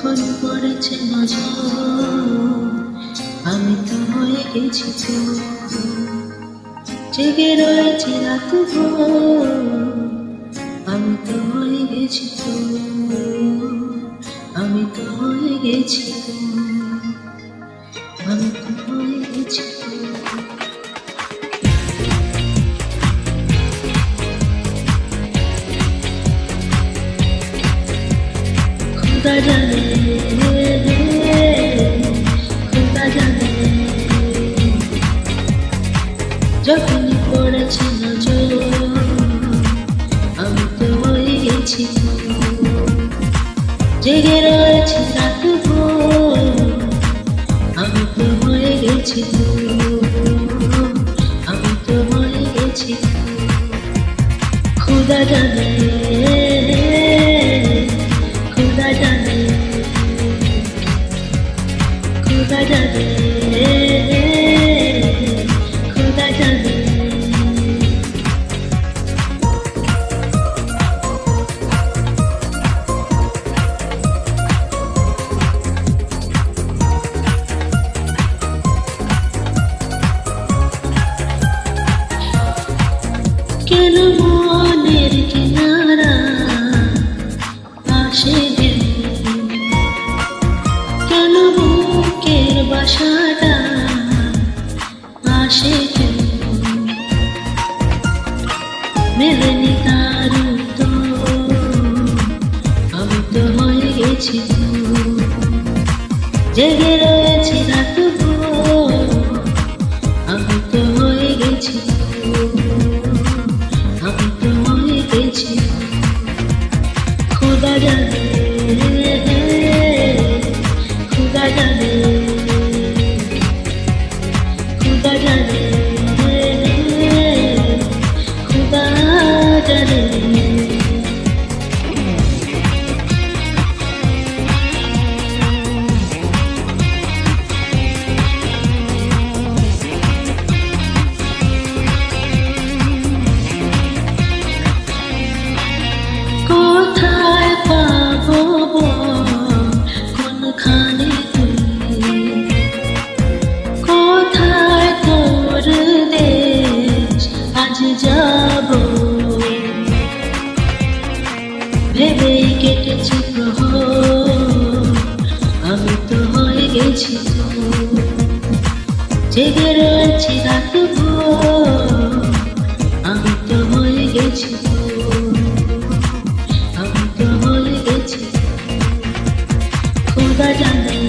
যখন পড়েছে নজর আমি তো হয়ে গেছি তো, জেগে রয়েছি রাত ভোর আমি তো হয়ে গেছি তো, আমি তো হয়ে গেছি তো, আমি তো হয়ে গেছি তো। खुदा जाने खुदा जाने যখনই পড়েছে নজর আমি তো হয়ে গেছি তো, জেগে রয়েছি রাত ভোর আমি তো হয়ে গেছি তো, আমি তো হয়ে গেছি তো। खुदा जाने खुदा जाने खुदा जाने खुदा जाने। কেন মনের কিনারা আসে দিন, কেন বুকের বাসাটা আসে কেন, মেলেনি তার উত্তর আমি তো হয়ে গেছি তো, জেগে রয়েছি রাত ভোর আমি তো হয়ে গেছি তো, আমি তো হয়ে গেছি। खुदा जाने खुदा जाने खुदा जाने खुदा जाने। কোথায় পাবো কোনখানে তুই, কোথায় তোর দেশ আজ যাব, ভেবেই কেটেছে প্রহর আমি তো হয়ে গেছি তো, জেগে রয়েছি রাত ভোর আমি তো হয়ে গেছি তো, আমি তো হয়ে গেছি। खुदा जाने